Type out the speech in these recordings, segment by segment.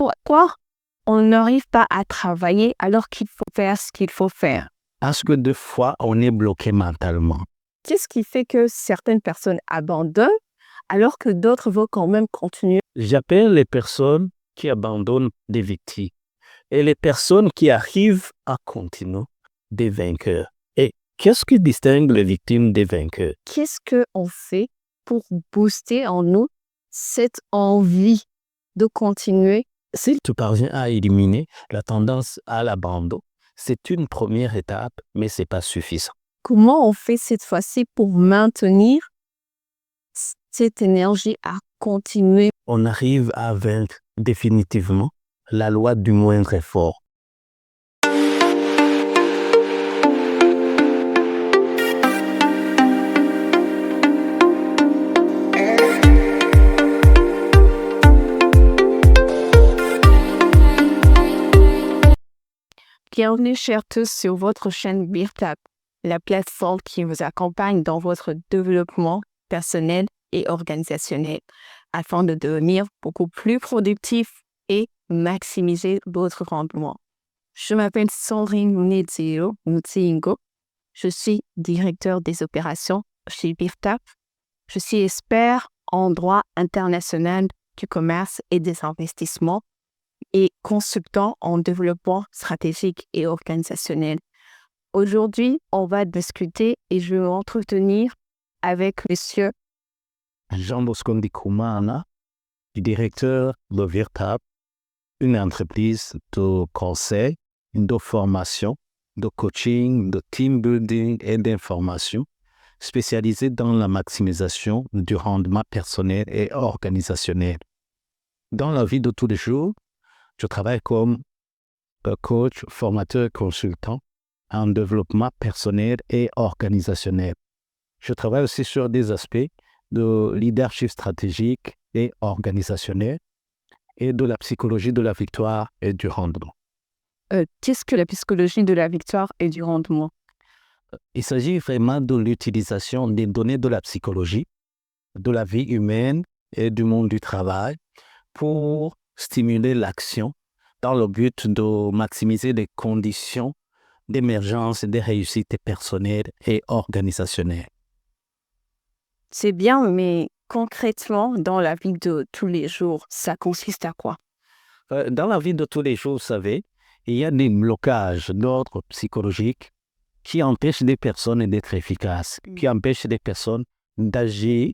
Pourquoi on n'arrive pas à travailler alors qu'il faut faire ce qu'il faut faire? Parce que des fois, on est bloqué mentalement. Qu'est-ce qui fait que certaines personnes abandonnent alors que d'autres vont quand même continuer? J'appelle les personnes qui abandonnent des victimes et les personnes qui arrivent à continuer des vainqueurs. Et qu'est-ce qui distingue les victimes des vainqueurs? Qu'est-ce qu'on fait pour booster en nous cette envie de continuer? Si tu parviens à éliminer la tendance à l'abandon, c'est une première étape, mais ce n'est pas suffisant. Comment on fait cette fois-ci pour maintenir cette énergie à continuer? On arrive à vaincre définitivement la loi du moindre effort. Bienvenue chers tous sur votre chaîne BIRTAP, la plateforme qui vous accompagne dans votre développement personnel et organisationnel afin de devenir beaucoup plus productif et maximiser votre rendement. Je m'appelle Sandrine Mutsingo. Je suis directeur des opérations chez BIRTAP. Je suis expert en droit international du commerce et des investissements et consultant en développement stratégique et organisationnel. Aujourd'hui, on va discuter et je vais m'entretenir avec monsieur Jean Bosco Ndikumana, directeur de BIRTAP, une entreprise de conseil, de formation, de coaching, de team building et d'information spécialisée dans la maximisation du rendement personnel et organisationnel. Dans la vie de tous les jours, je travaille comme coach, formateur, consultant en développement personnel et organisationnel. Je travaille aussi sur des aspects de leadership stratégique et organisationnel et de la psychologie de la victoire et du rendement. Qu'est-ce que la psychologie de la victoire et du rendement? Il s'agit vraiment de l'utilisation des données de la psychologie, de la vie humaine et du monde du travail pour stimuler l'action dans le but de maximiser les conditions d'émergence des réussites personnelles et organisationnelles. C'est bien, mais concrètement, dans la vie de tous les jours, ça consiste à quoi? Dans la vie de tous les jours, vous savez, il y a des blocages d'ordre psychologique qui empêchent des personnes d'être efficaces, qui empêchent des personnes d'agir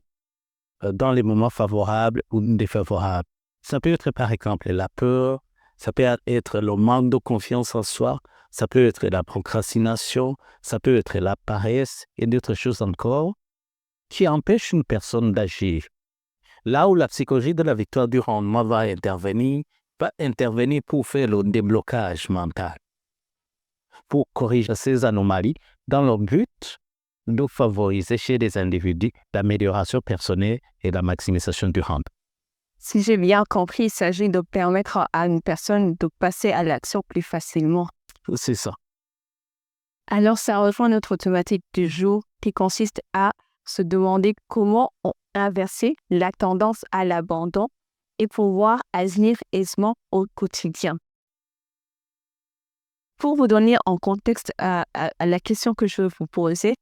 dans les moments favorables ou défavorables. Ça peut être par exemple la peur, ça peut être le manque de confiance en soi, ça peut être la procrastination, ça peut être la paresse et d'autres choses encore qui empêchent une personne d'agir. Là où la psychologie de la victoire du rendement va intervenir pour faire le déblocage mental, pour corriger ces anomalies dans le but de favoriser chez les individus l'amélioration personnelle et la maximisation du rendement. Si j'ai bien compris, il s'agit de permettre à une personne de passer à l'action plus facilement. C'est ça. Alors, ça rejoint notre thématique du jour qui consiste à se demander comment on inverser la tendance à l'abandon et pouvoir agir aisément au quotidien. Pour vous donner en contexte à la question que je veux vous poser,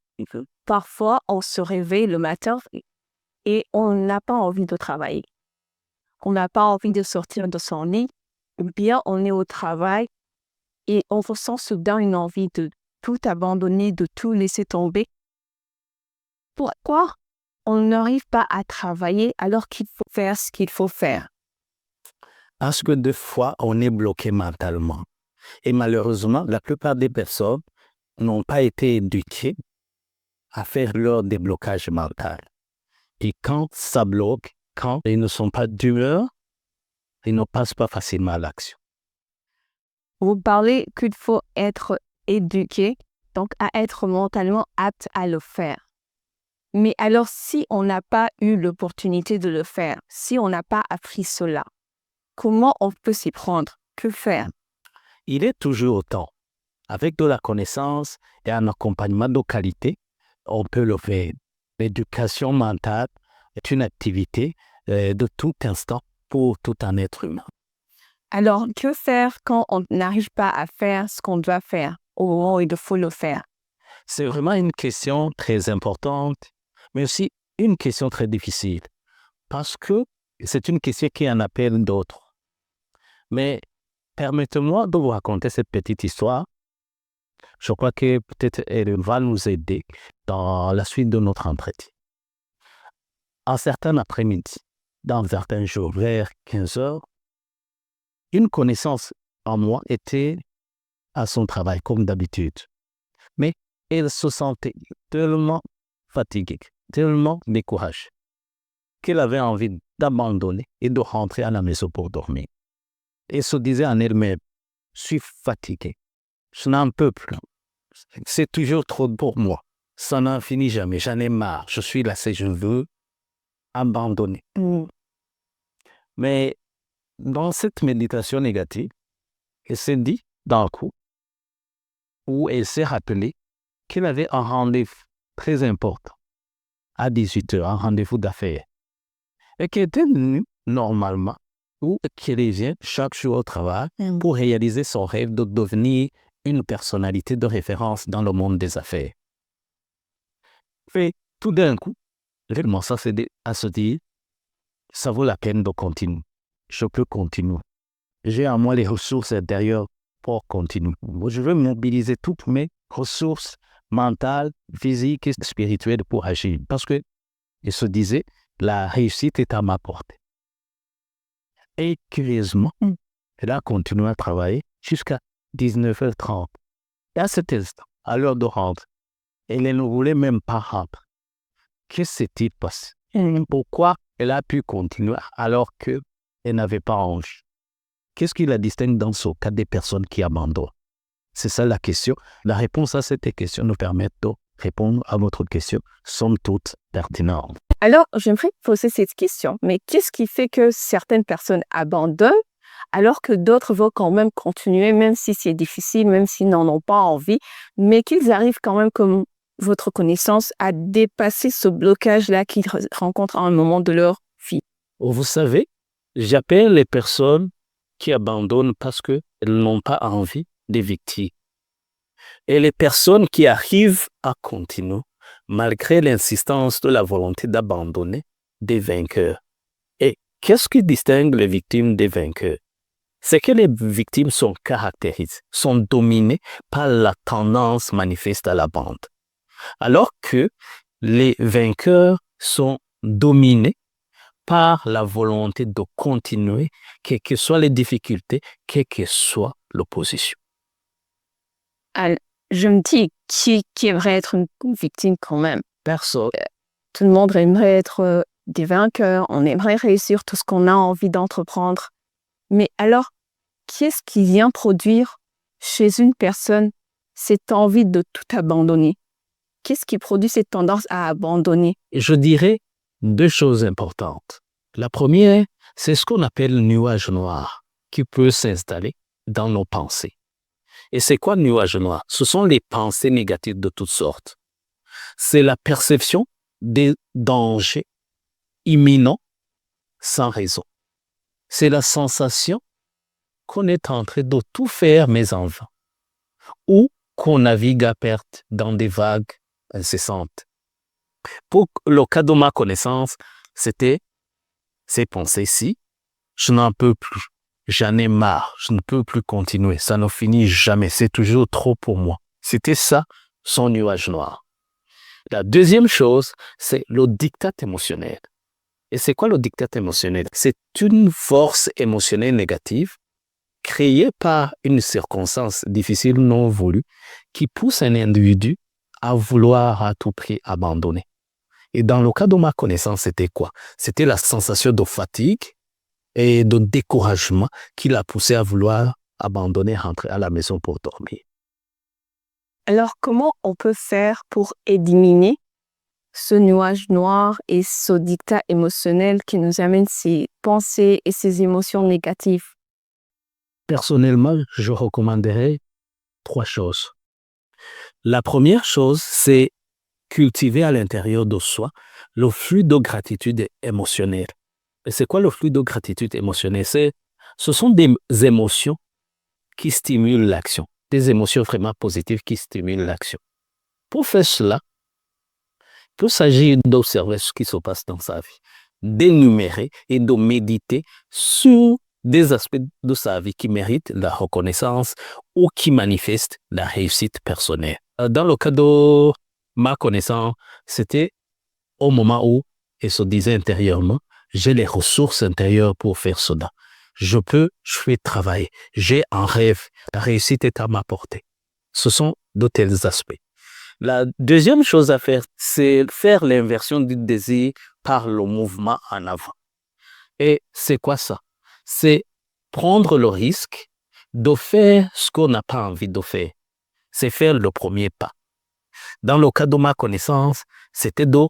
parfois on se réveille le matin et on n'a pas envie de travailler. On n'a pas envie de sortir de son lit, ou bien on est au travail et on ressent soudain une envie de tout abandonner, de tout laisser tomber. Pourquoi on n'arrive pas à travailler alors qu'il faut faire ce qu'il faut faire? Parce que des fois, on est bloqué mentalement. Et malheureusement, la plupart des personnes n'ont pas été éduquées à faire leur déblocage mental. Et quand ça bloque, quand ils ne sont pas d'humeur, ils ne passent pas facilement à l'action. Vous parlez qu'il faut être éduqué, donc à être mentalement apte à le faire. Mais alors, si on n'a pas eu l'opportunité de le faire, si on n'a pas appris cela, comment on peut s'y prendre? Que faire? Il est toujours temps. Avec de la connaissance et un accompagnement de qualité, on peut le faire. L'éducation mentale est une activité de tout instant pour tout un être humain. Alors, que faire quand on n'arrive pas à faire ce qu'on doit faire au moment où il faut le faire? C'est vraiment une question très importante, mais aussi une question très difficile, parce que c'est une question qui en appelle d'autres. Mais permettez-moi de vous raconter cette petite histoire. Je crois que peut-être elle va nous aider dans la suite de notre entretien. Un certain après-midi, dans certains jours, vers 15 heures, une connaissance en moi était à son travail, comme d'habitude. Mais elle se sentait tellement fatiguée, tellement découragée, qu'elle avait envie d'abandonner et de rentrer à la maison pour dormir. Elle se disait en elle-même, je suis fatiguée, je n'en peux plus. C'est toujours trop pour moi. Ça n'en finit jamais, j'en ai marre, je suis lassée, je veux abandonner. Mais dans cette méditation négative, elle s'est dit d'un coup, où elle s'est rappelée qu'elle avait un rendez-vous très important à 18 heures, un rendez-vous d'affaires, et qu'elle était venue normalement, ou qu'elle vient chaque jour au travail pour réaliser son rêve de devenir une personnalité de référence dans le monde des affaires. Et tout d'un coup, elle commence à se dire, ça vaut la peine de continuer. Je peux continuer. J'ai en moi les ressources intérieures pour continuer. Je veux mobiliser toutes mes ressources mentales, physiques et spirituelles pour agir. Parce que, il se disait, la réussite est à ma portée. Et curieusement, elle a continué à travailler jusqu'à 19h30. Et à cet instant, à l'heure de rentrer, elle ne voulait même pas rentrer. Qu'est-ce qui s'est passé? Pourquoi elle a pu continuer alors qu'elle n'avait pas envie? Qu'est-ce qui la distingue dans ce cas des personnes qui abandonnent? C'est ça la question. La réponse à cette question nous permet de répondre à votre question, somme toute pertinente. Alors, j'aimerais poser cette question. Mais qu'est-ce qui fait que certaines personnes abandonnent alors que d'autres vont quand même continuer, même si c'est difficile, même s'ils n'en ont pas envie, mais qu'ils arrivent quand même, comme votre connaissance, à dépasser ce blocage-là qu'ils rencontrent à un moment de leur vie? Vous savez, j'appelle les personnes qui abandonnent parce qu'elles n'ont pas envie des victimes. Et les personnes qui arrivent à continuer, malgré l'insistance de la volonté d'abandonner, des vainqueurs. Et qu'est-ce qui distingue les victimes des vainqueurs? C'est que les victimes sont caractérisées, sont dominées par la tendance manifeste à l'abandon. Alors que les vainqueurs sont dominés par la volonté de continuer, quelles que soient les difficultés, quelle que soit l'opposition. Je me dis, qui aimerait être une victime quand même? Personne. Tout le monde aimerait être des vainqueurs, on aimerait réussir tout ce qu'on a envie d'entreprendre. Mais alors, qu'est-ce qui vient produire chez une personne cette envie de tout abandonner? Qu'est-ce qui produit cette tendance à abandonner? Je dirais deux choses importantes. La première, c'est ce qu'on appelle le nuage noir qui peut s'installer dans nos pensées. Et c'est quoi le nuage noir? Ce sont les pensées négatives de toutes sortes. C'est la perception des dangers imminents sans raison. C'est la sensation qu'on est en train de tout faire mais en vain, ou qu'on navigue à perte dans des vagues incessantes. Pour le cas de ma connaissance, c'était ces pensées-ci, je n'en peux plus, j'en ai marre, je ne peux plus continuer, ça ne finit jamais, c'est toujours trop pour moi. C'était ça, son nuage noir. La deuxième chose, c'est le diktat émotionnel. Et c'est quoi le diktat émotionnel? C'est une force émotionnelle négative créée par une circonstance difficile non voulue qui pousse un individu à vouloir à tout prix abandonner. Et dans le cas de ma connaissance, c'était quoi? C'était la sensation de fatigue et de découragement qui l'a poussé à vouloir abandonner, rentrer à la maison pour dormir. Alors, comment on peut faire pour éliminer ce nuage noir et ce diktat émotionnel qui nous amène ces pensées et ces émotions négatives? Personnellement, je recommanderais 3 choses. La première chose, c'est cultiver à l'intérieur de soi le flux de gratitude émotionnelle. Et c'est quoi le flux de gratitude émotionnelle? C'est Ce sont des émotions qui stimulent l'action, des émotions vraiment positives qui stimulent l'action. Pour faire cela, il peut s'agir d'observer ce qui se passe dans sa vie, d'énumérer et de méditer sur des aspects de sa vie qui méritent la reconnaissance ou qui manifestent la réussite personnelle. Dans le cas de ma connaissance, c'était au moment où il se disait intérieurement, j'ai les ressources intérieures pour faire cela. Je vais travailler, j'ai un rêve, la réussite est à ma portée. Ce sont de tels aspects. La deuxième chose à faire, c'est faire l'inversion du désir par le mouvement en avant. Et c'est quoi ça? C'est prendre le risque de faire ce qu'on n'a pas envie de faire. C'est faire le premier pas. Dans le cas de ma connaissance, c'était de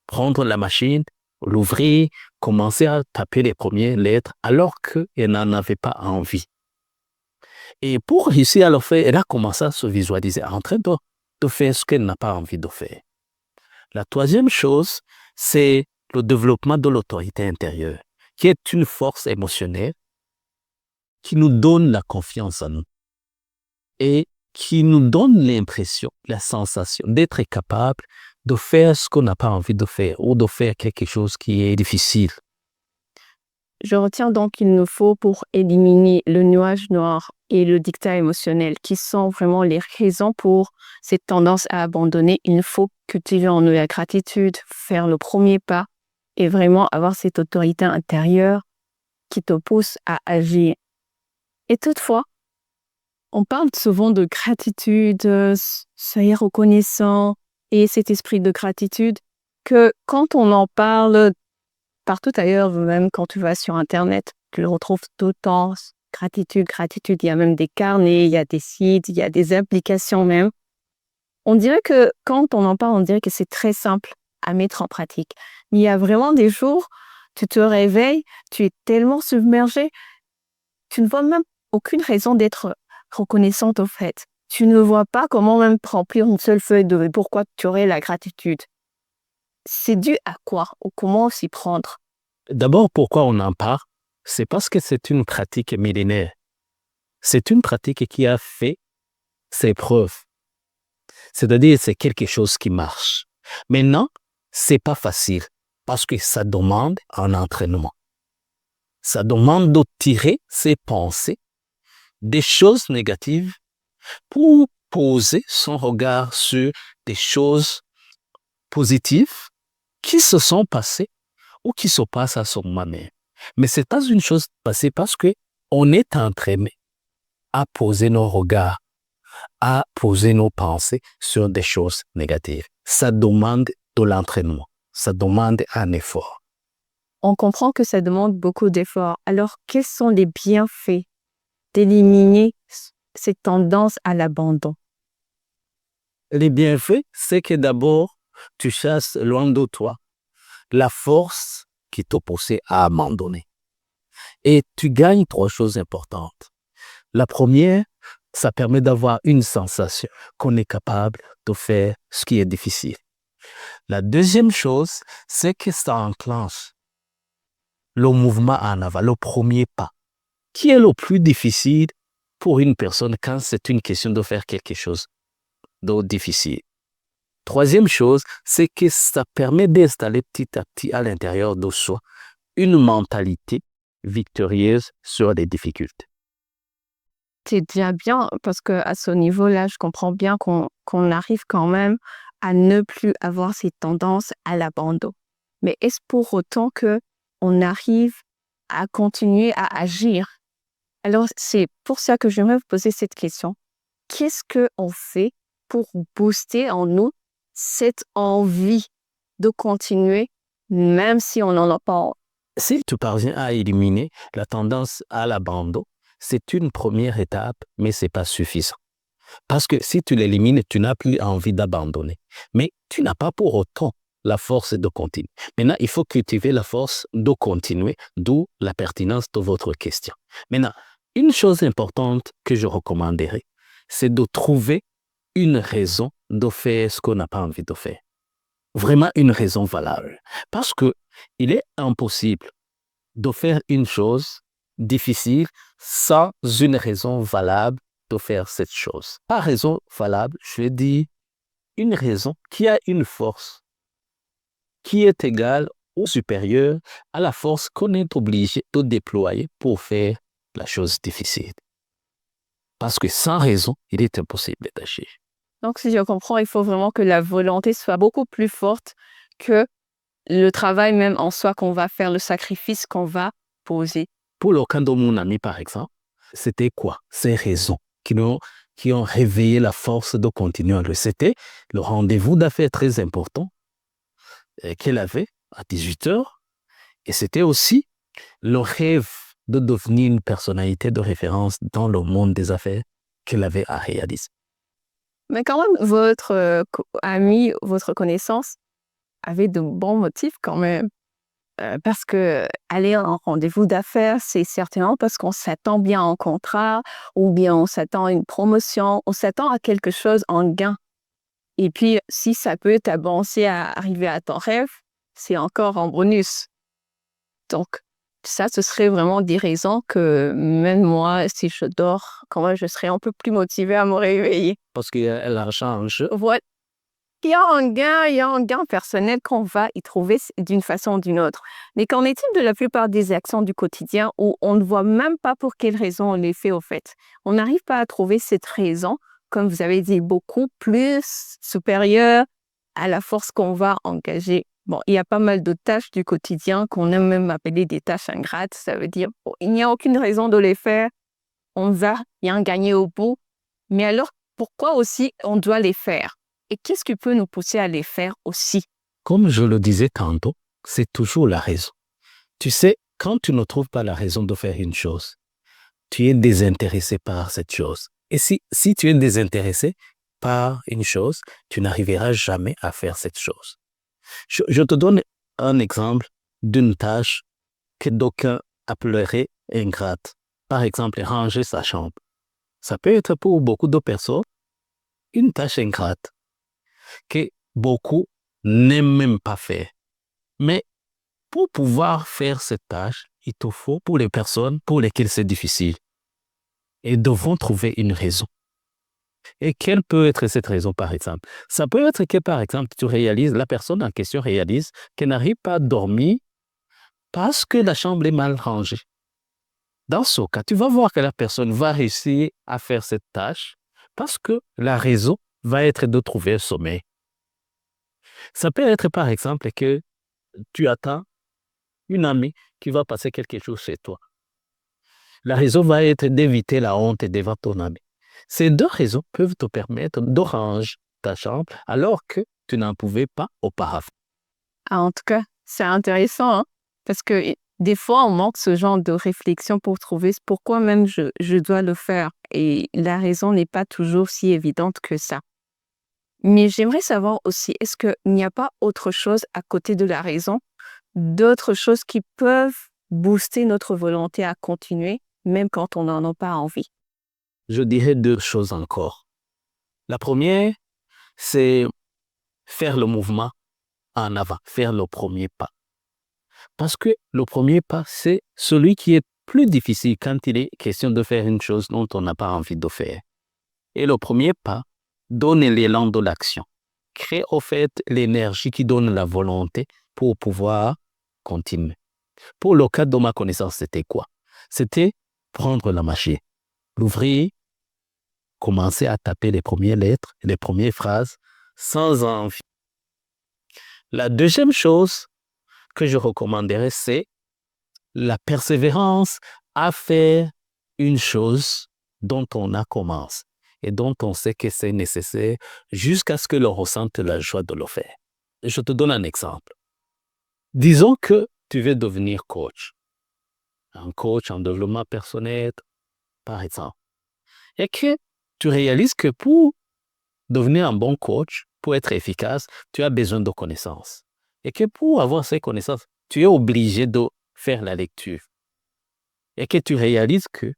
prendre la machine, l'ouvrir, commencer à taper les premières lettres alors qu'elle n'en avait pas envie. Et pour réussir à le faire, elle a commencé à se visualiser en train de faire ce qu'elle n'a pas envie de faire. La troisième chose, c'est le développement de l'autorité intérieure, qui est une force émotionnelle qui nous donne la confiance en nous et qui nous donne l'impression, la sensation d'être capable de faire ce qu'on n'a pas envie de faire ou de faire quelque chose qui est difficile. Je retiens donc qu'il nous faut, pour éliminer le nuage noir et le dictat émotionnel, qui sont vraiment les raisons pour cette tendance à abandonner, il faut cultiver en nous la gratitude, faire le premier pas et vraiment avoir cette autorité intérieure qui te pousse à agir. Et toutefois, on parle souvent de gratitude, soyez reconnaissant et cet esprit de gratitude que quand on en parle partout ailleurs, même quand tu vas sur Internet, tu le retrouves tout le temps. Gratitude, gratitude. Il y a même des carnets, il y a des sites, il y a des applications même. On dirait que quand on en parle, on dirait que c'est très simple à mettre en pratique. Il y a vraiment des jours, tu te réveilles, tu es tellement submergé, tu ne vois même aucune raison d'être reconnaissante au fait. Tu ne vois pas comment même remplir une seule feuille de pourquoi tu aurais la gratitude. C'est dû à quoi ou comment s'y prendre? D'abord, pourquoi on en parle? C'est parce que c'est une pratique millénaire. C'est une pratique qui a fait ses preuves. C'est-à-dire, c'est quelque chose qui marche. Maintenant, c'est pas facile parce que ça demande un entraînement. Ça demande de tirer ses pensées des choses négatives pour poser son regard sur des choses positives qui se sont passées ou qui se passent à ce moment même. Mais c'est pas une chose passée parce que on est entraîné à poser nos regards, à poser nos pensées sur des choses négatives. Ça demande de l'entraînement, ça demande un effort. On comprend que ça demande beaucoup d'efforts. Alors, quels sont les bienfaits d'éliminer cette tendance à l'abandon? Les bienfaits, c'est que d'abord, tu chasses loin de toi la force qui te poussait à abandonner. Et tu gagnes trois choses importantes. La première, ça permet d'avoir une sensation qu'on est capable de faire ce qui est difficile. La deuxième chose, c'est que ça enclenche le mouvement en avant, le premier pas, qui est le plus difficile pour une personne quand c'est une question de faire quelque chose de difficile. Troisième chose, c'est que ça permet d'installer petit à petit à l'intérieur de soi une mentalité victorieuse sur les difficultés. C'est déjà bien parce que à ce niveau-là, je comprends bien qu'on arrive quand même à ne plus avoir cette tendance à l'abandon. Mais est-ce pour autant que on arrive à continuer à agir? Alors, c'est pour ça que j'aimerais vous poser cette question. Qu'est-ce qu'on fait pour booster en nous cette envie de continuer, même si on n'en a pas? Si tu parviens à éliminer la tendance à l'abandon, c'est une première étape, mais ce n'est pas suffisant. Parce que si tu l'élimines, tu n'as plus envie d'abandonner. Mais tu n'as pas pour autant la force de continuer. Maintenant, il faut cultiver la force de continuer, d'où la pertinence de votre question. Maintenant, une chose importante que je recommanderais, c'est de trouver une raison de faire ce qu'on n'a pas envie de faire. Vraiment une raison valable. Parce que il est impossible de faire une chose difficile sans une raison valable de faire cette chose. Pas raison valable, je dis une raison qui a une force qui est égale ou supérieure à la force qu'on est obligé de déployer pour faire la chose difficile. Parce que sans raison, il est impossible d'agir. Donc, si je comprends, il faut vraiment que la volonté soit beaucoup plus forte que le travail même en soi qu'on va faire, le sacrifice qu'on va poser. Pour le cas de mon ami, par exemple, c'était quoi? Ces raisons qui ont réveillé la force de continuer. C'était le rendez-vous d'affaires très important qu'elle avait à 18h. Et c'était aussi le rêve de devenir une personnalité de référence dans le monde des affaires qu'elle avait à réaliser. Mais quand même, votre ami, votre connaissance avait de bons motifs quand même. Parce que aller en rendez-vous d'affaires, c'est certainement parce qu'on s'attend bien à un contrat ou bien on s'attend à une promotion, on s'attend à quelque chose en gain. Et puis, si ça peut t'avancer à arriver à ton rêve, c'est encore en bonus. Donc, ça, ce serait vraiment des raisons que même moi, si je dors, quand même, je serais un peu plus motivée à me réveiller. Parce qu'il y a l'argent en jeu. Voilà. Il y a un gain personnel qu'on va y trouver d'une façon ou d'une autre. Mais qu'en est-il de la plupart des actions du quotidien où on ne voit même pas pour quelle raison on les fait au fait? On n'arrive pas à trouver cette raison, comme vous avez dit, beaucoup plus supérieure à la force qu'on va engager. Bon, il y a pas mal de tâches du quotidien qu'on aime même appeler des tâches ingrates. Ça veut dire, bon, il n'y a aucune raison de les faire. On va rien gagner au bout. Mais alors, pourquoi aussi on doit les faire? Et qu'est-ce qui peut nous pousser à les faire aussi? Comme je le disais tantôt, c'est toujours la raison. Tu sais, quand tu ne trouves pas la raison de faire une chose, tu es désintéressé par cette chose. Et si tu es désintéressé par une chose, tu n'arriveras jamais à faire cette chose. Je te donne un exemple d'une tâche que d'aucuns appelleraient ingrate. Par exemple, ranger sa chambre. Ça peut être pour beaucoup de personnes une tâche ingrate que beaucoup n'aiment même pas faire. Mais pour pouvoir faire cette tâche, il te faut, pour les personnes pour lesquelles c'est difficile, et devront trouver une raison. Et quelle peut être cette raison, par exemple? Ça peut être que, par exemple, la personne en question réalise qu'elle n'arrive pas à dormir parce que la chambre est mal rangée. Dans ce cas, tu vas voir que la personne va réussir à faire cette tâche parce que la raison va être de trouver un sommeil. Ça peut être, par exemple, que tu attends une amie qui va passer quelque chose chez toi. La raison va être d'éviter la honte devant ton ami. Ces deux raisons peuvent te permettre de ranger ta chambre alors que tu n'en pouvais pas auparavant. Ah, en tout cas, c'est intéressant, hein, parce que des fois, on manque ce genre de réflexion pour trouver pourquoi même je dois le faire. Et la raison n'est pas toujours si évidente que ça. Mais j'aimerais savoir aussi, est-ce qu'il n'y a pas autre chose à côté de la raison, d'autres choses qui peuvent booster notre volonté à continuer, même quand on n'en a pas envie? Je dirais deux choses encore. La première, c'est faire le mouvement en avant, faire le premier pas. Parce que le premier pas, c'est celui qui est plus difficile quand il est question de faire une chose dont on n'a pas envie de faire. Et le premier pas donne l'élan de l'action, crée au fait l'énergie qui donne la volonté pour pouvoir continuer. Pour le cas de ma connaissance, c'était quoi? C'était prendre la machine, l'ouvrir, commencer à taper les premières lettres, les premières phrases, sans envie. La deuxième chose que je recommanderais, c'est la persévérance à faire une chose dont on a commencé et dont on sait que c'est nécessaire jusqu'à ce que l'on ressente la joie de le faire. Je te donne un exemple. Disons que tu veux devenir coach. Un coach en développement personnel, par exemple. Et que tu réalises que pour devenir un bon coach, pour être efficace, tu as besoin de connaissances. Et que pour avoir ces connaissances, tu es obligé de faire la lecture. Et que tu réalises que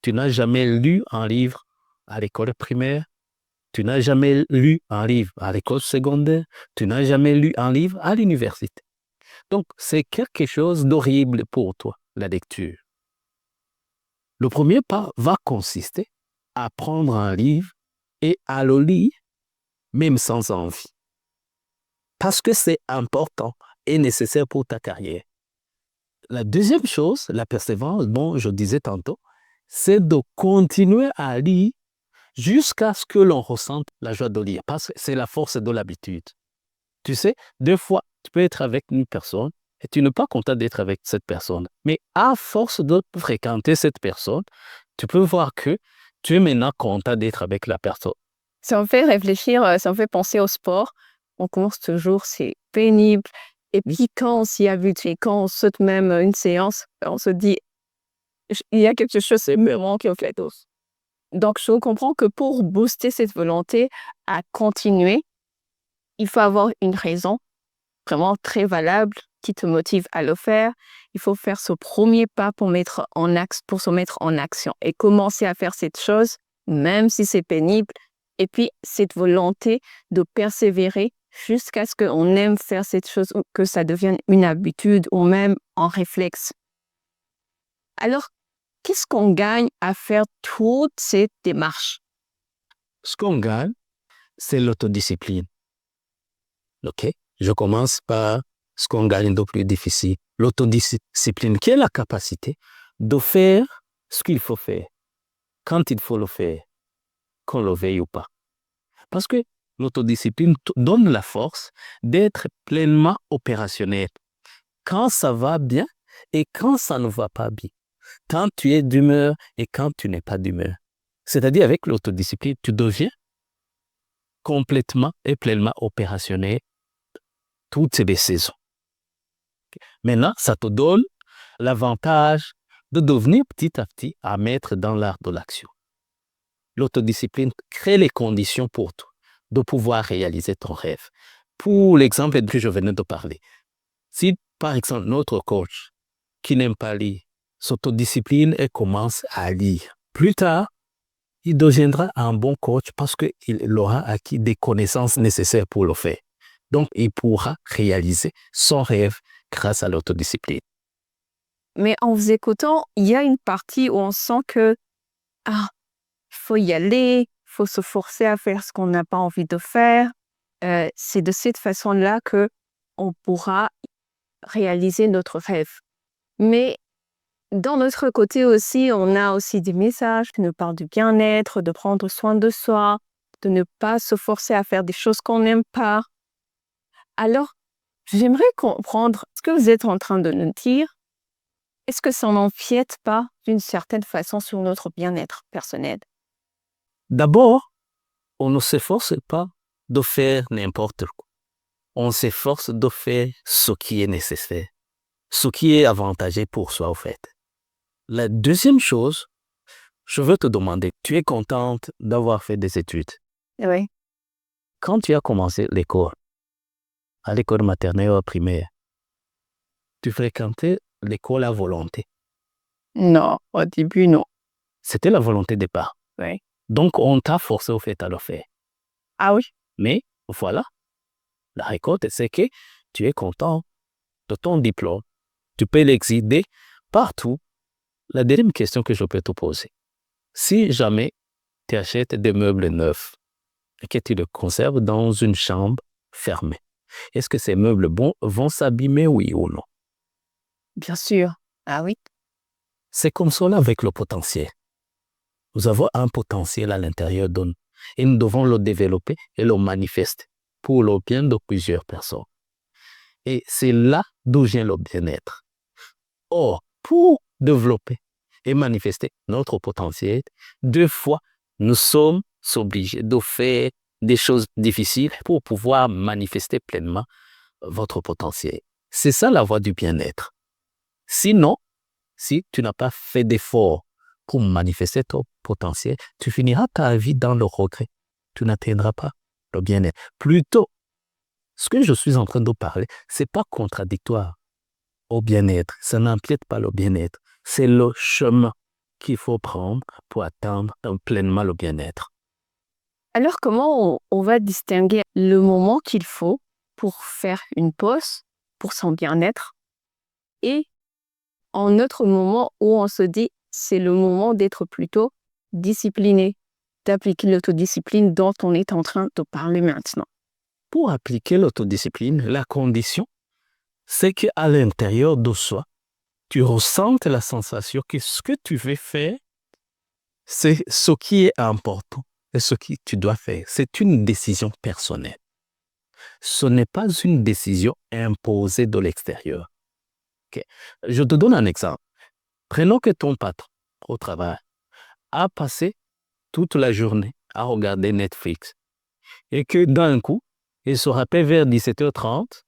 tu n'as jamais lu un livre à l'école primaire, tu n'as jamais lu un livre à l'école secondaire, tu n'as jamais lu un livre à l'université. Donc, c'est quelque chose d'horrible pour toi, la lecture. Le premier pas va consister à prendre un livre et à le lire, même sans envie. Parce que c'est important et nécessaire pour ta carrière. La deuxième chose, la persévérance, dont je disais tantôt, c'est de continuer à lire jusqu'à ce que l'on ressente la joie de lire, parce que c'est la force de l'habitude. Tu sais, des fois, tu peux être avec une personne et tu n'es pas content d'être avec cette personne. Mais à force de fréquenter cette personne, tu peux voir que tu es maintenant content d'être avec la personne. Ça me fait réfléchir, ça me fait penser au sport. On commence toujours, c'est pénible. Et puis quand on s'y habitue, quand on saute même une séance, on se dit, il y a quelque chose, c'est vraiment qui fait tous. Donc, je comprends que pour booster cette volonté à continuer, il faut avoir une raison vraiment très valable qui te motive à le faire. Il faut faire ce premier pas pour se mettre en action et commencer à faire cette chose, même si c'est pénible. Et puis, cette volonté de persévérer jusqu'à ce qu'on aime faire cette chose ou que ça devienne une habitude ou même un réflexe. Alors, qu'est-ce qu'on gagne à faire toutes ces démarches? Ce qu'on gagne, c'est l'autodiscipline. OK? Je commence par ce qu'on gagne de plus difficile. L'autodiscipline, qui est la capacité de faire ce qu'il faut faire, quand il faut le faire, qu'on le veuille ou pas. Parce que l'autodiscipline donne la force d'être pleinement opérationnel quand ça va bien et quand ça ne va pas bien. Quand tu es d'humeur et quand tu n'es pas d'humeur. C'est-à-dire, avec l'autodiscipline, tu deviens complètement et pleinement opérationnel toutes les saisons. Maintenant, ça te donne l'avantage de devenir petit à petit un maître dans l'art de l'action. L'autodiscipline crée les conditions pour toi de pouvoir réaliser ton rêve. Pour l'exemple que je venais de parler, si par exemple notre coach qui n'aime pas lire s'autodiscipline et commence à lire, plus tard, il deviendra un bon coach parce qu'il aura acquis des connaissances nécessaires pour le faire. Donc, il pourra réaliser son rêve grâce à l'autodiscipline. Mais en vous écoutant, il y a une partie où on sent que il faut y aller, il faut se forcer à faire ce qu'on n'a pas envie de faire. C'est de cette façon-là que on pourra réaliser notre rêve. Mais dans notre côté aussi, on a aussi des messages qui nous parlent du bien-être, de prendre soin de soi, de ne pas se forcer à faire des choses qu'on n'aime pas. Alors, j'aimerais comprendre ce que vous êtes en train de nous dire. Est-ce que ça n'empiète pas d'une certaine façon sur notre bien-être personnel? D'abord, on ne s'efforce pas de faire n'importe quoi. On s'efforce de faire ce qui est nécessaire, ce qui est avantageux pour soi, au fait. La deuxième chose, je veux te demander, tu es contente d'avoir fait des études? Oui. Quand tu as commencé l'école, à l'école maternelle ou primaire, tu fréquentais l'école à volonté. Non, au début, non. C'était la volonté des parents. Oui. Donc, on t'a forcé au fait à le faire. Ah oui? Mais voilà, la récolte, c'est que tu es content de ton diplôme. Tu peux l'exhiber partout. La deuxième question que je peux te poser, si jamais tu achètes des meubles neufs et que tu les conserves dans une chambre fermée, est-ce que ces meubles vont s'abîmer, oui ou non? Bien sûr. Ah oui? C'est comme cela avec le potentiel. Nous avons un potentiel à l'intérieur de nous et nous devons le développer et le manifester pour le bien de plusieurs personnes. Et c'est là d'où vient le bien-être. Or, pour développer et manifester notre potentiel, deux fois, nous sommes obligés de faire des choses difficiles pour pouvoir manifester pleinement votre potentiel. C'est ça la voie du bien-être. Sinon, si tu n'as pas fait d'effort pour manifester ton potentiel, tu finiras ta vie dans le regret. Tu n'atteindras pas le bien-être. Plutôt, ce que je suis en train de parler, c'est pas contradictoire au bien-être. Ça n'empiète pas le bien-être. C'est le chemin qu'il faut prendre pour atteindre pleinement le bien-être. Alors, comment on va distinguer le moment qu'il faut pour faire une pause, pour son bien-être, et un autre moment où on se dit, c'est le moment d'être plutôt discipliné, d'appliquer l'autodiscipline dont on est en train de parler maintenant. Pour appliquer l'autodiscipline, la condition, c'est qu'à l'intérieur de soi, tu ressentes la sensation que ce que tu veux faire, c'est ce qui est important et ce que tu dois faire. C'est une décision personnelle. Ce n'est pas une décision imposée de l'extérieur. Okay. Je te donne un exemple. Prenons que ton patron au travail a passé toute la journée à regarder Netflix et que d'un coup, il se rappelle vers 17h30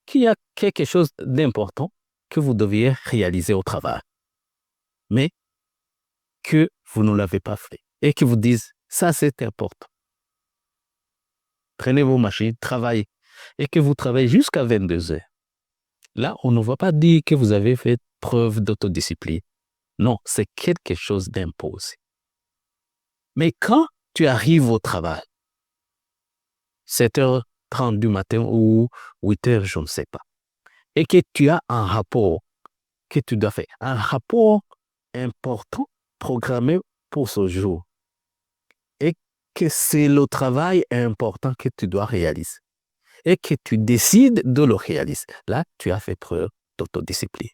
qu'il y a quelque chose d'important que vous deviez réaliser au travail, mais que vous ne l'avez pas fait et que vous disent ça c'est important. Prenez vos machines, travaillez et que vous travaillez jusqu'à 22h. Là, on ne va pas dire que vous avez fait preuve d'autodiscipline. Non, c'est quelque chose d'imposé. Mais quand tu arrives au travail, 7h30 du matin ou 8h, je ne sais pas, et que tu as un rapport que tu dois faire, un rapport important programmé pour ce jour, et que c'est le travail important que tu dois réaliser, et que tu décides de le réaliser. Là, tu as fait preuve d'autodiscipline.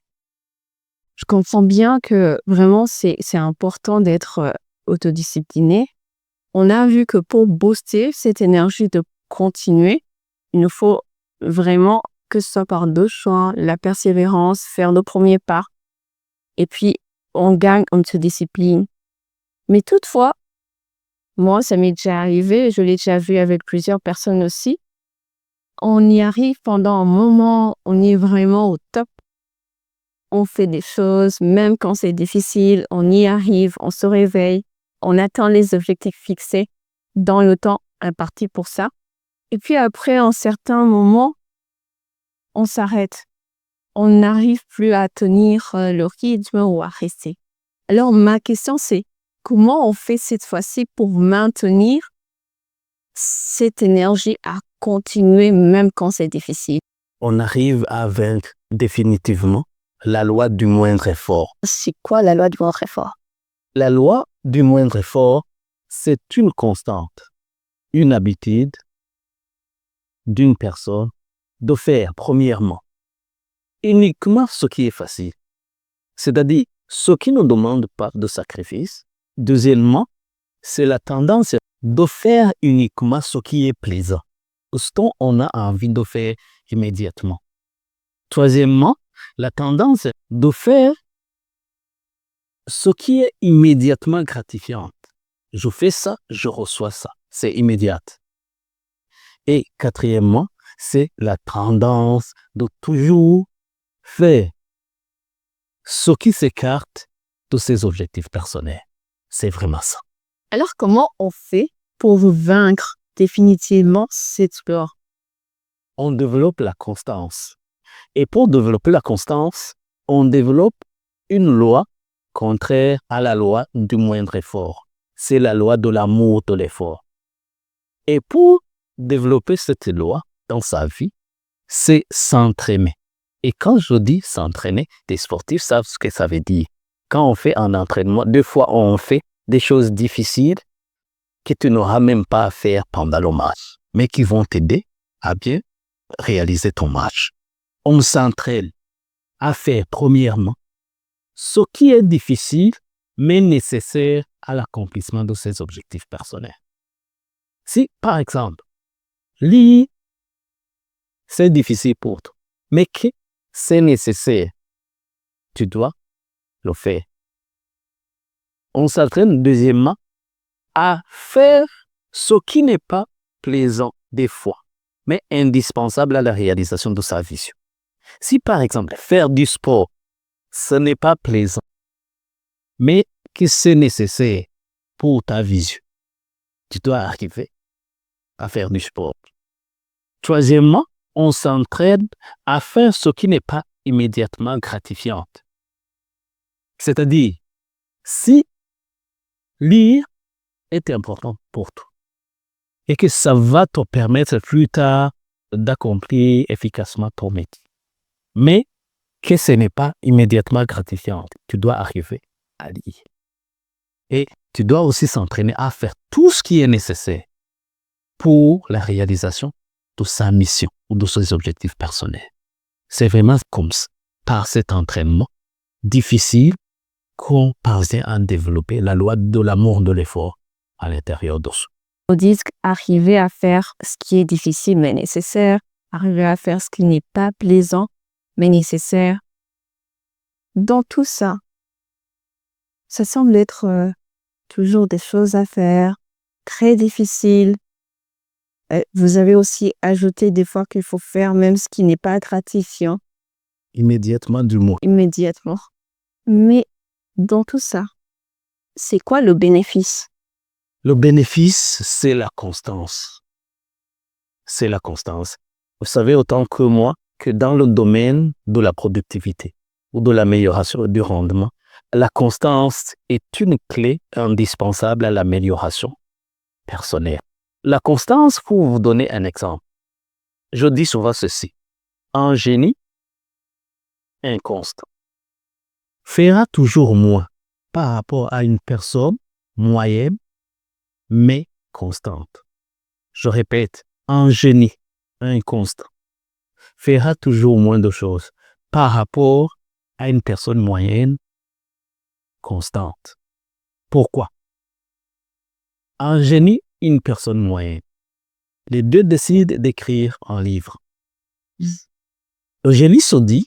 Je comprends bien que vraiment c'est important d'être autodiscipliné. On a vu que pour booster cette énergie de continuer, il nous faut vraiment que ce soit par 2 choix, la persévérance, faire le premier pas, et puis on gagne en autodiscipline. Mais toutefois, moi, ça m'est déjà arrivé, je l'ai déjà vu avec plusieurs personnes aussi, on y arrive pendant un moment, on est vraiment au top. On fait des choses, même quand c'est difficile, on y arrive, on se réveille, on atteint les objectifs fixés dans le temps imparti pour ça. Et puis après, en certains moments, on s'arrête. On n'arrive plus à tenir le rythme ou à rester. Alors, ma question, c'est comment on fait cette fois-ci pour maintenir cette énergie à continuer même quand c'est difficile? On arrive à vaincre définitivement la loi du moindre effort. C'est quoi la loi du moindre effort? La loi du moindre effort, c'est une constante, une habitude d'une personne de faire, premièrement, uniquement ce qui est facile, c'est-à-dire ce qui ne demande pas de sacrifice. Deuxièmement, c'est la tendance de faire uniquement ce qui est plaisant, ce qu'on a envie de faire immédiatement. Troisièmement, la tendance de faire ce qui est immédiatement gratifiant. Je fais ça, je reçois ça. C'est immédiat. Et quatrièmement, c'est la tendance de toujours faire ce qui s'écarte de ses objectifs personnels. C'est vraiment ça. Alors, comment on fait pour vaincre définitivement cette peur? On développe la constance. Et pour développer la constance, on développe une loi contraire à la loi du moindre effort. C'est la loi de l'amour de l'effort. Et pour développer cette loi dans sa vie, c'est s'entraîner. Et quand je dis s'entraîner, les sportifs savent ce que ça veut dire. Quand on fait un entraînement, 2 fois on fait des choses difficiles que tu n'auras même pas à faire pendant le match, mais qui vont t'aider à bien réaliser ton match. On s'entraîne à faire premièrement ce qui est difficile, mais nécessaire à l'accomplissement de ses objectifs personnels. Si, par exemple, lire, c'est difficile pour toi, mais que c'est nécessaire, tu dois le faire. On s'entraîne deuxièmement à faire ce qui n'est pas plaisant des fois, mais indispensable à la réalisation de sa vision. Si par exemple, faire du sport, ce n'est pas plaisant, mais que c'est nécessaire pour ta vision, tu dois arriver à faire du sport. Troisièmement, on s'entraîne à faire ce qui n'est pas immédiatement gratifiant. C'est-à-dire, si lire est important pour toi et que ça va te permettre plus tard d'accomplir efficacement ton métier, mais que ce n'est pas immédiatement gratifiant, tu dois arriver à lire. Et tu dois aussi s'entraîner à faire tout ce qui est nécessaire pour la réalisation de sa mission ou de ses objectifs personnels. C'est vraiment comme ça, par cet entraînement difficile, qu'on parvient à développer la loi de l'amour de l'effort à l'intérieur de soi. On dit qu'arriver à faire ce qui est difficile mais nécessaire, arriver à faire ce qui n'est pas plaisant mais nécessaire. Dans tout ça, ça semble être toujours des choses à faire, très difficiles. Vous avez aussi ajouté des fois qu'il faut faire même ce qui n'est pas gratifiant Immédiatement du mot. immédiatement. Mais dans tout ça, c'est quoi le bénéfice? Le bénéfice, c'est la constance. C'est la constance. Vous savez autant que moi que dans le domaine de la productivité ou de l'amélioration du rendement, la constance est une clé indispensable à l'amélioration personnelle. La constance, pour vous donner un exemple, je dis souvent ceci. Un génie inconstant fera toujours moins par rapport à une personne moyenne mais constante. Je répète, un génie inconstant fera toujours moins de choses par rapport à une personne moyenne constante. Pourquoi? Un génie, une personne moyenne. Les deux décident d'écrire un livre. Le génie se dit,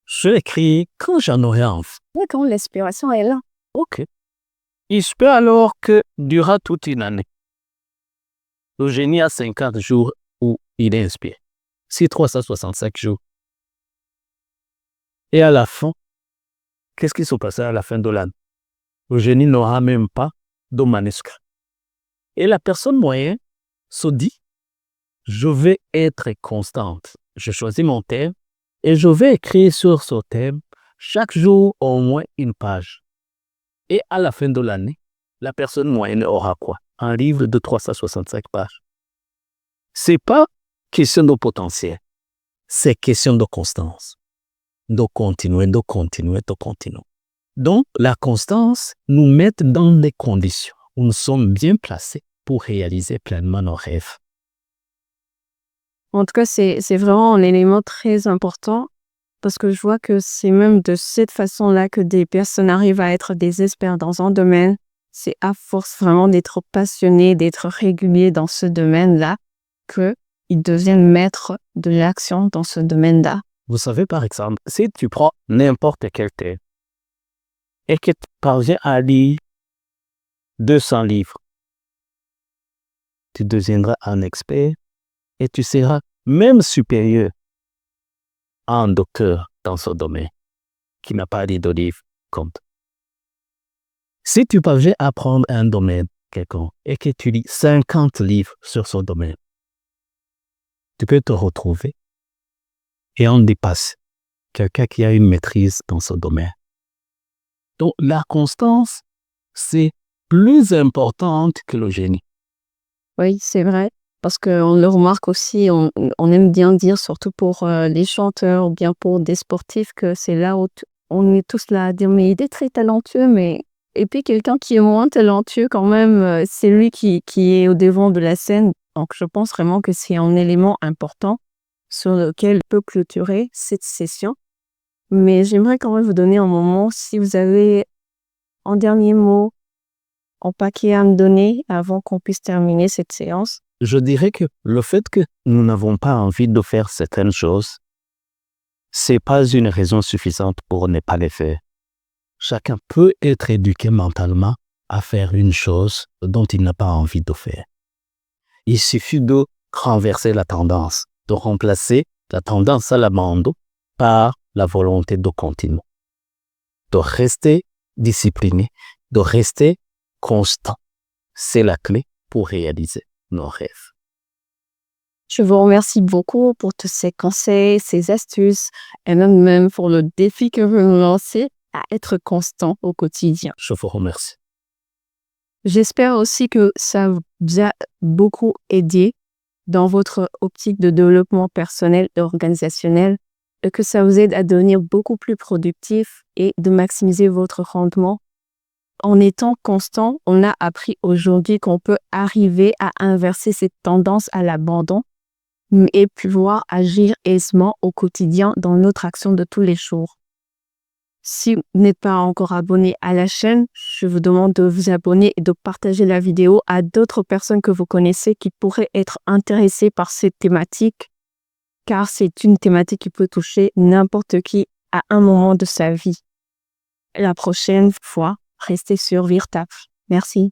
je l'écris quand j'en aurai envie. Quand l'inspiration est là. Ok. Il se peut alors que durant toute une année, le génie a 50 jours où il est inspiré. C'est 365 jours. Et à la fin, qu'est-ce qui se passera à la fin de l'année? Le génie n'aura même pas de manuscrit. Et la personne moyenne se dit, je vais être constante. Je choisis mon thème et je vais écrire sur ce thème chaque jour au moins une page. Et à la fin de l'année, la personne moyenne aura quoi? Un livre de 365 pages. C'est pas question de potentiel, c'est question de constance. De continuer. Donc, la constance nous met dans les conditions où nous sommes bien placés pour réaliser pleinement nos rêves. En tout cas, c'est vraiment un élément très important parce que je vois que c'est même de cette façon-là que des personnes arrivent à être des experts dans un domaine. C'est à force vraiment d'être passionnés, d'être réguliers dans ce domaine-là qu'ils deviennent maîtres de l'action dans ce domaine-là. Vous savez, par exemple, si tu prends n'importe quel thème et que tu parviens à lire 200 livres, tu deviendras un expert et tu seras même supérieur à un docteur dans ce domaine qui n'a pas lu de livres comme toi. Si tu parviens à apprendre un domaine quelconque et que tu lis 50 livres sur ce domaine, tu peux te retrouver et en dépasser quelqu'un qui a une maîtrise dans ce domaine. Donc, la constance, c'est plus importante que le génie. Oui, c'est vrai. Parce qu'on le remarque aussi, on aime bien dire, surtout pour les chanteurs ou bien pour des sportifs, que c'est là où on est tous là à dire, mais il est très talentueux, mais... Et puis quelqu'un qui est moins talentueux quand même, c'est lui qui est au devant de la scène. Donc je pense vraiment que c'est un élément important sur lequel on peut clôturer cette session. Mais j'aimerais quand même vous donner un moment, si vous avez un dernier mot, un paquet à me donner avant qu'on puisse terminer cette séance. Je dirais que le fait que nous n'avons pas envie de faire certaines choses, c'est pas une raison suffisante pour ne pas les faire. Chacun peut être éduqué mentalement à faire une chose dont il n'a pas envie de faire. Il suffit de renverser la tendance, de remplacer la tendance à l'abandon par la volonté de continuer, de rester discipliné, de rester constant. C'est la clé pour réaliser nos rêves. Je vous remercie beaucoup pour tous ces conseils, ces astuces et même pour le défi que vous nous lancez à être constant au quotidien. Je vous remercie. J'espère aussi que ça vous a beaucoup aidé dans votre optique de développement personnel et organisationnel. que ça vous aide à devenir beaucoup plus productif et de maximiser votre rendement. En étant constant, on a appris aujourd'hui qu'on peut arriver à inverser cette tendance à l'abandon et pouvoir agir aisément au quotidien dans notre action de tous les jours. Si vous n'êtes pas encore abonné à la chaîne, je vous demande de vous abonner et de partager la vidéo à d'autres personnes que vous connaissez qui pourraient être intéressées par cette thématique, car c'est une thématique qui peut toucher n'importe qui à un moment de sa vie. La prochaine fois, restez sur Virtap. Merci.